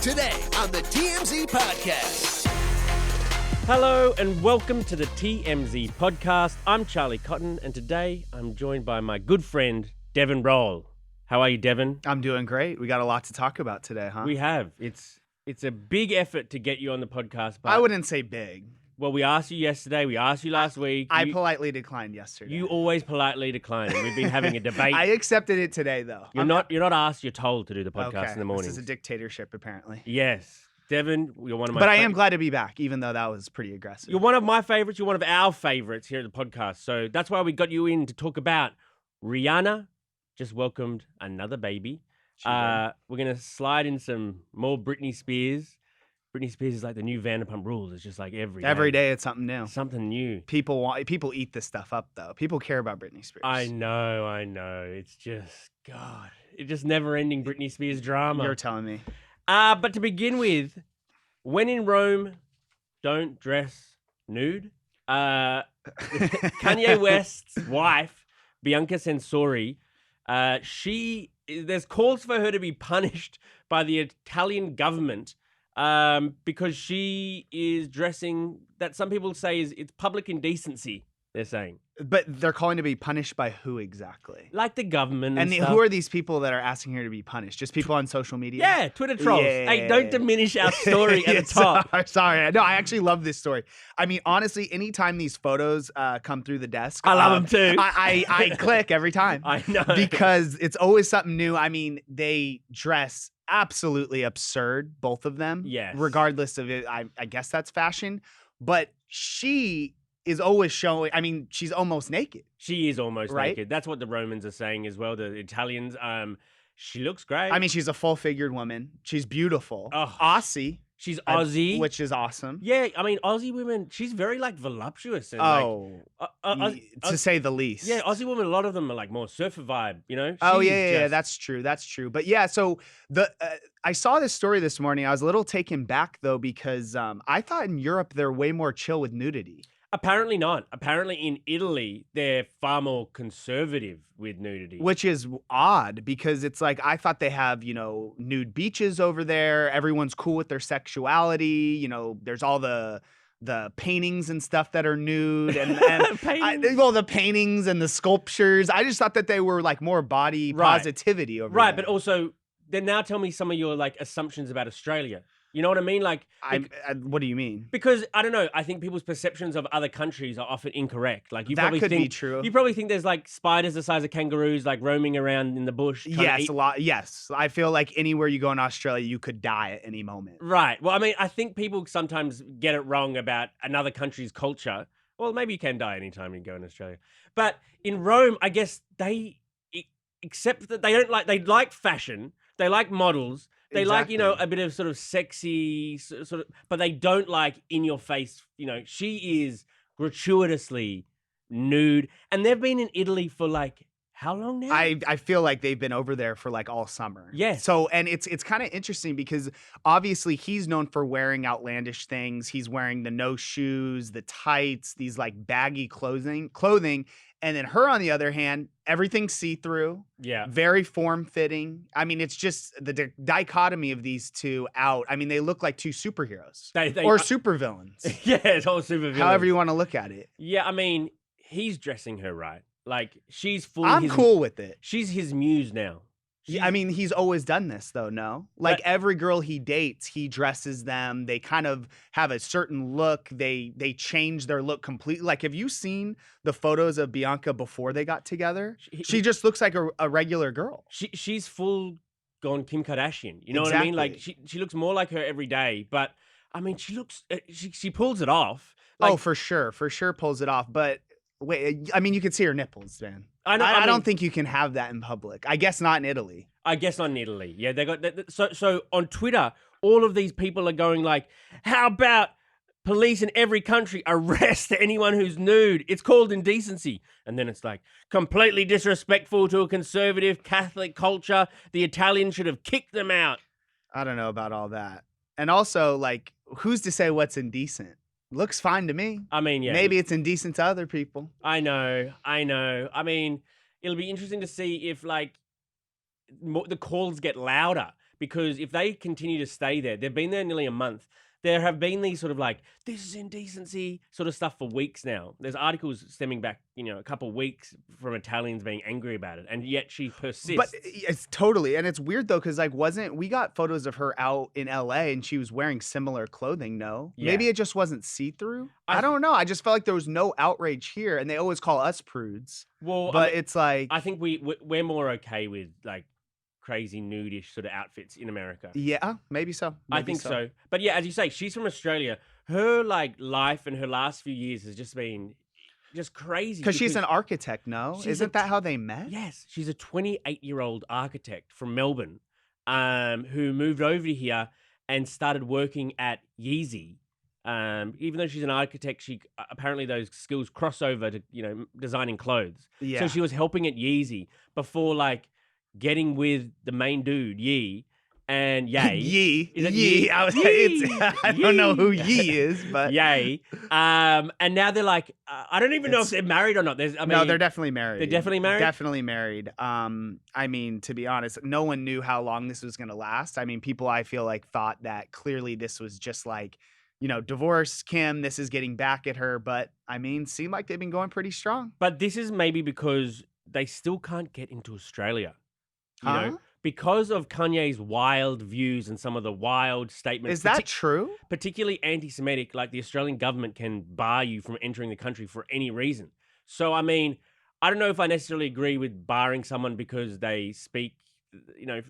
Today on the TMZ Podcast. Hello and welcome to the TMZ Podcast. I'm Charlie Cotton and today I'm joined by my good friend, Devin Roll. How are you, Devin? I'm doing great. We got a lot to talk about today, huh? We have. It's a big effort to get you on the podcast. But, I wouldn't say big. Well, we asked you yesterday. We asked you last week. I politely declined yesterday. You always politely decline, and we've been having a debate. I accepted it today, though. You're not asked. You're told to do the podcast in the morning. This is a dictatorship, apparently. Yes, Devin, you're one of my. But I am glad to be back, even though that was pretty aggressive. You're one of my favorites. You're one of our favorites here at the podcast. So that's why we got you in to talk about Rihanna. Just welcomed another baby. We're gonna slide in some more Britney Spears. Britney Spears is like the new Vanderpump Rules. It's just like every day it's something new. Something new. People eat this stuff up, though. People care about Britney Spears. I know. It's just, God. It's just never-ending Britney Spears drama. You're telling me. But to begin with, when in Rome, don't dress nude. Kanye West's wife, Bianca Censori, there's calls for her to be punished by the Italian government because she is dressing that some people say it's public indecency, they're saying. But they're calling to be punished by who exactly? Like the government and who are these people that are asking her to be punished? Just people on social media? Yeah, Twitter trolls. Yeah. Hey, don't diminish our story at the top. Sorry. No, I actually love this story. I mean, honestly, anytime these photos come through the desk, I love them too. I click every time. I know. Because it's always something new. I mean, they dress absolutely absurd, both of them. Yes. Regardless of it, I guess that's fashion. But she is always showing, I mean, she's almost naked. She is almost right? naked. That's what the Romans are saying as well, the Italians. She looks great. I mean, she's a full-figured woman. She's beautiful. Oh, Aussie. She's Aussie. Which is awesome. Yeah, I mean, Aussie women, she's very, like, voluptuous. And, to say the least. Yeah, Aussie women, a lot of them are, like, more surfer vibe, you know? Yeah, that's true. But yeah, so I saw this story this morning. I was a little taken back, though, because I thought in Europe they're way more chill with nudity. Apparently not. Apparently in Italy, they're far more conservative with nudity. Which is odd because it's like, I thought they have, nude beaches over there. Everyone's cool with their sexuality. There's all the paintings and stuff that are nude and the paintings and the sculptures. I just thought that they were like more body positivity over there. Right, but also then now tell me some of your like assumptions about Australia. You know what I mean? Like, what do you mean? Because I don't know. I think people's perceptions of other countries are often incorrect. Like, that could be true. You probably think there's like spiders the size of kangaroos, like roaming around in the bush. Yes, a lot. Yes, I feel like anywhere you go in Australia, you could die at any moment. Right. Well, I mean, I think people sometimes get it wrong about another country's culture. Well, maybe you can die anytime you go in Australia, but in Rome, I guess they accept that they like fashion, they like models. They like, a bit of sort of sexy sort of, but they don't like in your face, she is gratuitously nude. And they've been in Italy for like, how long now? I feel like they've been over there for like all summer. Yes. So, and it's kind of interesting because obviously he's known for wearing outlandish things. He's wearing the no shoes, the tights, these like baggy clothing. And then her, on the other hand, everything's see-through. Yeah. Very form-fitting. I mean, it's just the dichotomy of these two out. I mean, they look like two superheroes. Or supervillains. Yeah, it's all supervillains. However you want to look at it. Yeah, I mean, he's dressing her right. Like, she's full. I'm cool with it. She's his muse now. I mean, he's always done this, though, no? Like, every girl he dates, he dresses them. They kind of have a certain look. They change their look completely. Like, have you seen the photos of Bianca before they got together? She just looks like a regular girl. She's full gone Kim Kardashian. You know what I mean? Like, she looks more like her every day. But, I mean, she looks... she pulls it off. Like, for sure pulls it off. But... Wait, I mean, you could see her nipples, man. I know. I don't think you can have that in public. I guess not in Italy. Yeah, they got so on Twitter, all of these people are going like, "How about police in every country arrest anyone who's nude? It's called indecency." And then it's like completely disrespectful to a conservative Catholic culture. The Italians should have kicked them out. I don't know about all that. And also, like, who's to say what's indecent? Looks fine to me. I mean, yeah. Maybe it's indecent to other people. I know. I mean, it'll be interesting to see if, like, the calls get louder. because if they continue to stay there, they've been there nearly a month. There have been these sort of like, this is indecency sort of stuff for weeks now. There's articles stemming back, a couple of weeks from Italians being angry about it. And yet she persists. But it's totally, and it's weird though, because like we got photos of her out in LA and she was wearing similar clothing, no? Yeah. Maybe it just wasn't see-through? I don't know. I just felt like there was no outrage here, and they always call us prudes. Well, but it's like... I think we're more okay with like crazy nudish sort of outfits in America. Yeah, maybe so. I think so. But yeah, as you say, she's from Australia. Her like life and her last few years has just been just crazy. Because she's an architect, no? Isn't that how they met? Yes. She's a 28-year-old architect from Melbourne who moved over here and started working at Yeezy. Even though she's an architect, she apparently those skills cross over to, designing clothes. Yeah. So she was helping at Yeezy before like getting with the main dude, Yee, and Ye. Yee. Is it Yee. Yee? I don't know who Yee is, but... Ye. And now they're like, I don't even know if they're married or not. No, they're definitely married. They're definitely married? Definitely married. I mean, to be honest, no one knew how long this was going to last. I mean, people, I feel like, thought that clearly this was just like, divorce Kim, this is getting back at her. But, I mean, seemed like they've been going pretty strong. But this is maybe because they still can't get into Australia. Huh? Because of Kanye's wild views and some of the wild statements. Is that true? Particularly anti-Semitic, like the Australian government can bar you from entering the country for any reason. So, I mean, I don't know if I necessarily agree with barring someone because they speak,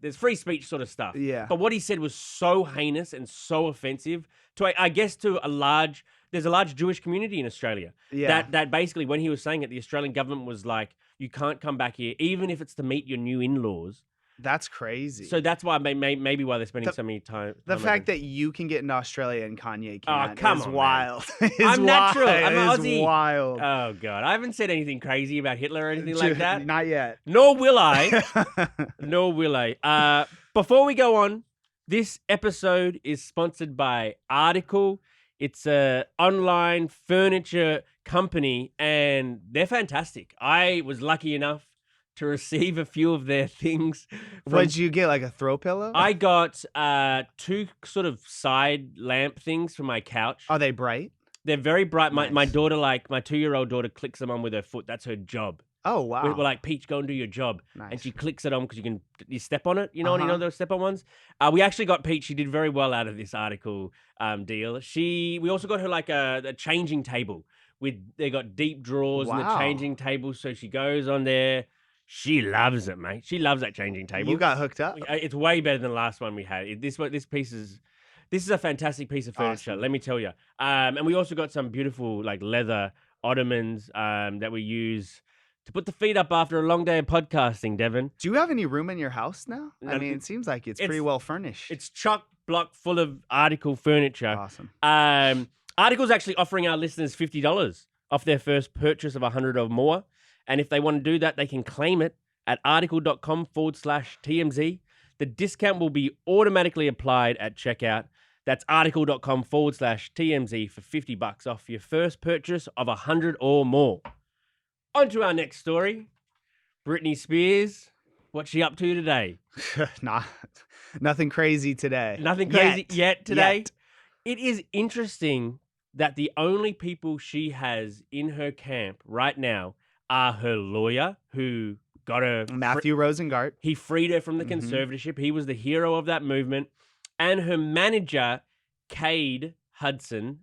there's free speech sort of stuff. Yeah. But what he said was so heinous and so offensive to, I guess, there's a large Jewish community in Australia. Yeah. That basically, when he was saying it, the Australian government was like, you can't come back here, even if it's to meet your new in-laws. That's crazy. So that's why maybe why they're spending so many time. The fact that you can get into Australia and Kanye can't come is on, wild. I'm natural. I'm Aussie. Wild. Oh God, I haven't said anything crazy about Hitler or anything like that. Not yet. Nor will I. Nor will I. Before we go on, this episode is sponsored by Article. It's a online furniture company, and they're fantastic. I was lucky enough to receive a few of their things. What did you get, like a throw pillow? I got 2 sort of side lamp things for my couch. Are they bright? They're very bright. Nice. My daughter, like my 2-year-old daughter, clicks them on with her foot. That's her job. Oh, wow. We're like, Peach, go and do your job. Nice. And she clicks it on because you step on it. You know those step on ones? We actually got Peach. She did very well out of this Article deal. We also got her like a changing table. They got deep drawers in the Wow. changing table. So she goes on there. She loves it, mate. She loves that changing table. You got hooked up? It's way better than the last one we had. This is a fantastic piece of furniture, Awesome. let me tell you. And we also got some beautiful like leather ottomans that we use to put the feet up after a long day of podcasting, Devin. Do you have any room in your house now? I No, mean, it seems like it's pretty well furnished. It's chock-block full of Article furniture. Awesome. Article's actually offering our listeners $50 off their first purchase of 100 or more. And if they want to do that, they can claim it at article.com/TMZ. The discount will be automatically applied at checkout. That's article.com/TMZ for $50 off your first purchase of 100 or more. On to our next story. Britney Spears. What's she up to today? Nothing crazy today. Nothing crazy yet today? Yet. It is interesting that the only people she has in her camp right now are her lawyer, who got her... Matthew Rosengart. He freed her from the Mhm. conservatorship. He was the hero of that movement. And her manager, Cade Hudson,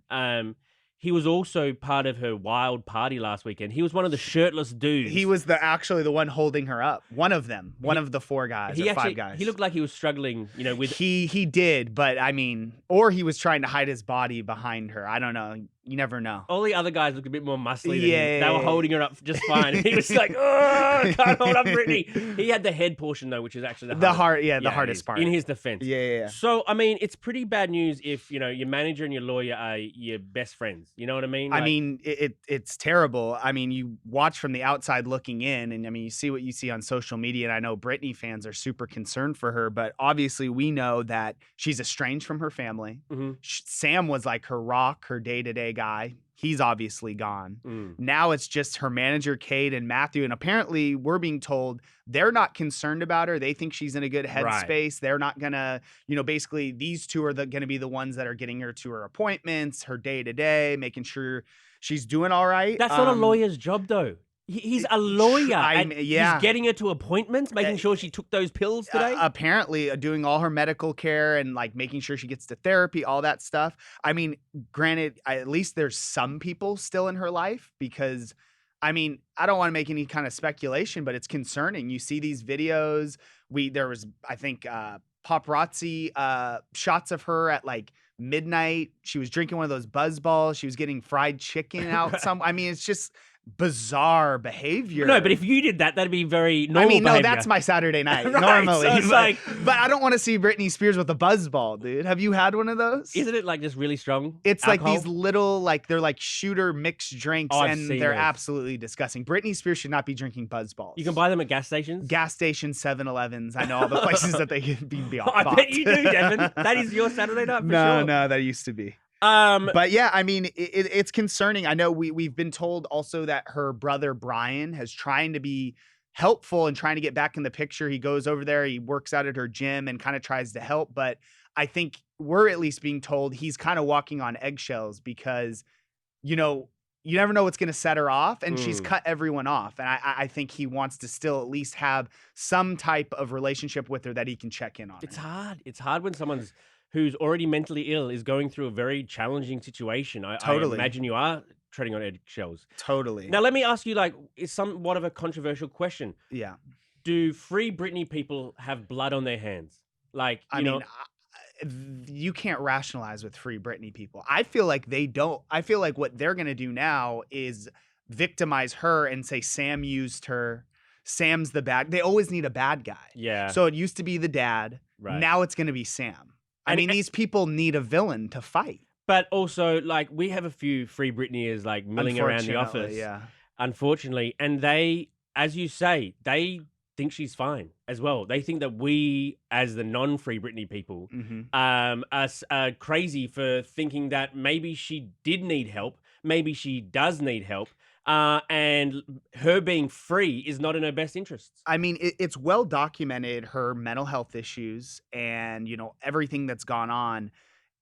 he was also part of her wild party last weekend. He was one of the shirtless dudes. He was actually the one holding her up. One of them. One of the 4 guys or 5 guys. He looked like he was struggling, with... He did, but I mean, or he was trying to hide his body behind her. I don't know. You never know. All the other guys looked a bit more muscly than Yeah. him. They were holding her up just fine. And he was like, oh, I can't hold up Britney. He had the head portion, though, which is actually the hardest part. In his defense. Yeah. So, I mean, it's pretty bad news if, your manager and your lawyer are your best friends. You know what I mean? I mean, it's terrible. I mean, you watch from the outside looking in, and I mean, you see what you see on social media, and I know Britney fans are super concerned for her, but obviously we know that she's estranged from her family. Mhm. Sam was like her rock, her day-to-day guy. He's obviously gone. Mm. Now it's just her manager, Cade, and Matthew. And apparently we're being told they're not concerned about her. They think she's in a good headspace. Right. They're not going to, basically these two are going to be the ones that are getting her to her appointments, her day to day, making sure she's doing all right. That's not a lawyer's job, though. He's a lawyer. And yeah. He's getting her to appointments, making sure she took those pills today. Apparently doing all her medical care and like making sure she gets to therapy, all that stuff. I mean, granted, at least there's some people still in her life because, I mean, I don't want to make any kind of speculation, but it's concerning. You see these videos. There was, I think, paparazzi shots of her at like midnight. She was drinking one of those buzz balls. She was getting fried chicken out. I mean, it's just bizarre behavior. No, but if you did that, that'd be very normal behavior. No, that's my Saturday night Right, normally. so but I don't want to see Britney Spears with a buzz ball, dude. Have you had one of those? Isn't it like just really strong? It's alcohol? like these little, they're like shooter mixed drinks, and they're absolutely disgusting. Britney Spears should not be drinking buzz balls. You can buy them at gas stations? Gas stations, 7-Elevens. I know all the places that they can be bought. I bet you do, Devin. That is your Saturday night for sure. No, that used to be. But yeah, I mean, it's concerning. I know we've been told also that her brother Brian has trying to be helpful and trying to get back in the picture. He goes over there, he works out at her gym and kind of tries to help. But I think we're at least being told he's kind of walking on eggshells because, you never know what's going to set her off. And she's cut everyone off. And I think he wants to still at least have some type of relationship with her that he can check in on. It's hard. It's hard when someone's who's already mentally ill is going through a very challenging situation. Totally. I imagine you are treading on eggshells. Totally. Now, let me ask you, it's somewhat of a controversial question. Yeah. Do Free Britney people have blood on their hands? You can't rationalize with Free Britney people. I feel like they don't. I feel like what they're going to do now is victimize her and say Sam used her. Sam's the bad. They always need a bad guy. Yeah. So it used to be the dad. Right. Now it's going to be Sam. I mean, these people need a villain to fight. But also, we have a few Free Britneyers, milling around the office. Yeah. Unfortunately. And they, as you say, they think she's fine as well. They think that we, as the non-Free Britney people, are crazy for thinking that maybe she did need help. Maybe she does need help. And her being free is not in her best interests. I mean, it's well documented, her mental health issues and, everything that's gone on.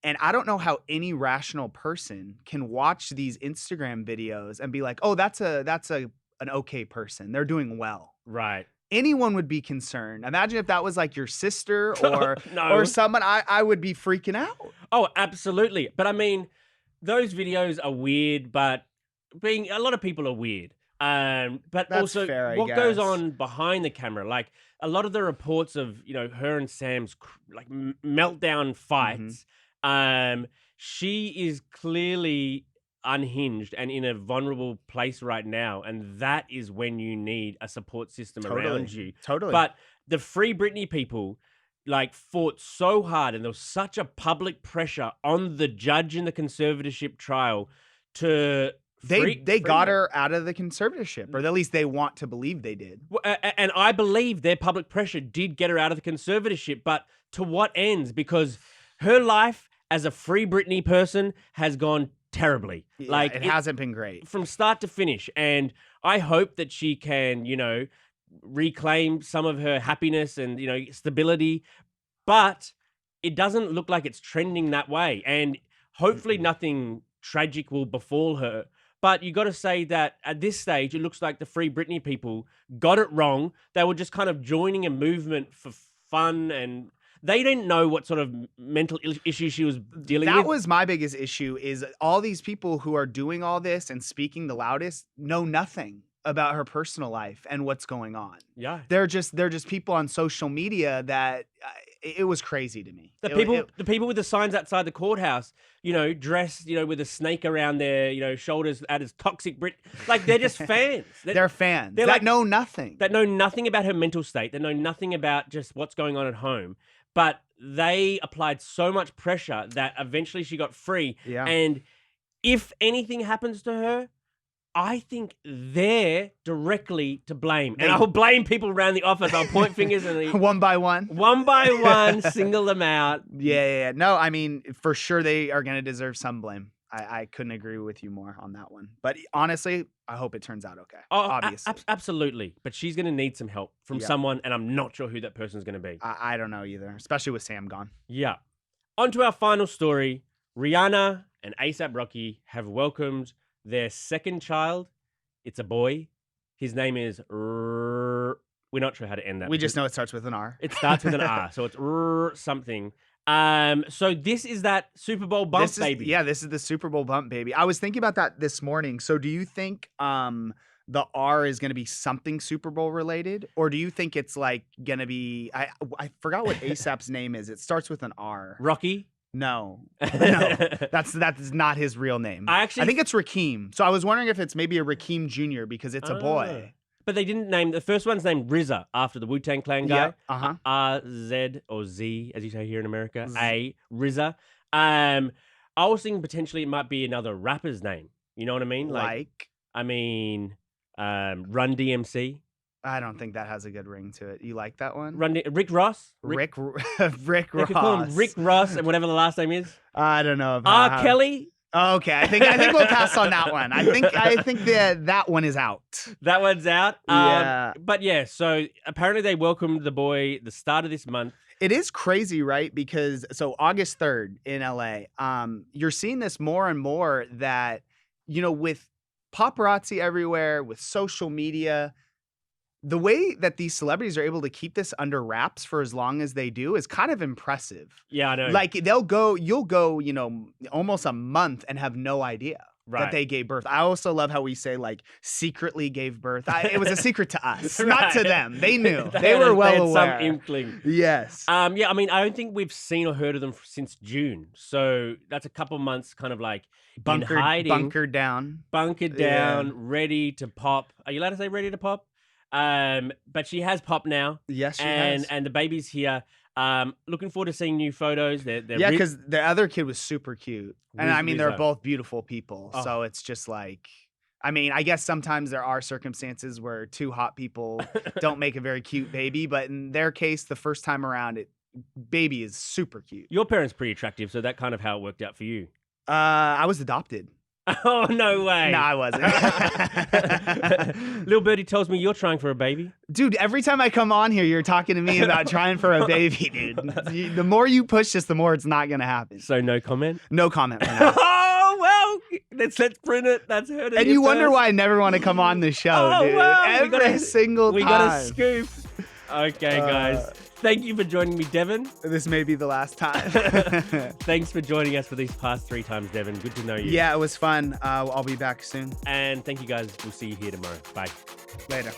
And I don't know how any rational person can watch these Instagram videos and be like, oh, that's an okay person. They're doing well. Right. Anyone would be concerned. Imagine if that was like your sister or No. or someone. I would be freaking out. Oh, absolutely. But I mean, those videos are weird, but a lot of people are weird. But That's also fair, I what guess. goes on behind the camera, a lot of the reports of, her and Sam's meltdown fights, she is clearly unhinged and in a vulnerable place right now. And that is when you need a support system around you. Totally. But the Free Britney people fought so hard, and there was such a public pressure on the judge in the conservatorship trial to They got her out of the conservatorship, or at least they want to believe they did. And I believe their public pressure did get her out of the conservatorship, but to what ends? Because her life as a Free Britney person has gone terribly. Yeah, it hasn't been great. From start to finish. And I hope that she can, reclaim some of her happiness and, stability. But it doesn't look like it's trending that way. And hopefully nothing tragic will befall her. But you got to say that at this stage, it looks like the Free Britney people got it wrong. They were just kind of joining a movement for fun, and they didn't know what sort of mental issue she was dealing with. That was my biggest issue, is all these people who are doing all this and speaking the loudest know nothing about her personal life and what's going on. Yeah. They're just people on social media that it was crazy to me. The people with the signs outside the courthouse, dressed, with a snake around their, shoulders as toxic Brit. They're just fans. They're fans. They're that know nothing. That know nothing about her mental state. They know nothing about just what's going on at home. But they applied so much pressure that eventually she got free. Yeah. And if anything happens to her, I think they're directly to blame. And I'll blame people around the office. I'll point fingers and one by one. One by one, single them out. Yeah. No, I mean, for sure they are going to deserve some blame. I couldn't agree with you more on that one. But honestly, I hope it turns out okay. Oh, Obviously. absolutely. But she's going to need some help from Yeah. someone, and I'm not sure who that person's going to be. I don't know either, especially with Sam gone. Yeah. On to our final story. Rihanna and A$AP Rocky have welcomed their second child. It's a boy. His name is... We're not sure how to end that. We just know it starts with an R. It starts with an R, so it's something. So this is that Super Bowl bump, baby. Yeah, this is the Super Bowl bump, baby. I was thinking about that this morning. So do you think the R is going to be something Super Bowl related? Or do you think it's like going to be... I forgot what A$AP's name is. It starts with an R. Rocky? No. That's not his real name. I think it's Rakeem. So I was wondering if it's maybe a Rakeem Jr. because it's a boy. But they didn't name... The first one's named RZA after the Wu-Tang Clan guy. Yeah, R-Z or Z, as you say here in America. RZA. I was thinking potentially it might be another rapper's name. You know what I mean? Run DMC. I don't think that has a good ring to it. You like that one? Rick Ross? Rick Ross. They could call him Rick Ross and whatever the last name is. I don't know. R. Kelly? Okay, I think we'll pass on that one. I think that one is out. That one's out. Yeah. But yeah, so apparently they welcomed the boy the start of this month. It is crazy, right? Because so August 3rd in LA, you're seeing this more and more that, with paparazzi everywhere, with social media, the way that these celebrities are able to keep this under wraps for as long as they do is kind of impressive. Yeah, I know. Like you'll go, almost a month and have no idea that they gave birth. I also love how we say like secretly gave birth. It was a secret to us, not to them. They knew. They were well aware. Some inkling. Yes. I mean, I don't think we've seen or heard of them since June. So that's a couple months kind of like bunkered down, ready to pop. Are you allowed to say ready to pop? But she has popped now. Yes, she has. And the baby's here. Looking forward to seeing new photos. They're because the other kid was super cute. And I mean, they're both beautiful people. Oh. So it's just like, I guess sometimes there are circumstances where two hot people don't make a very cute baby. But in their case, the first time around, baby is super cute. Your parents pretty attractive. So that kind of how it worked out for you. I was adopted. Oh, no way. No, I wasn't. Little birdie tells me you're trying for a baby. Dude, every time I come on here, you're talking to me about trying for a baby, dude. The more you push this, the more it's not going to happen. So no comment? No comment for now. Oh, well, let's print it. That's heard it. And you wonder why I never want to come on the show, dude. Well, every single time. We got a scoop. Okay, guys. Thank you for joining me, Devin. This may be the last time. Thanks for joining us for these past 3 times, Devin. Good to know you. Yeah, it was fun. I'll be back soon. And thank you, guys. We'll see you here tomorrow. Bye. Later.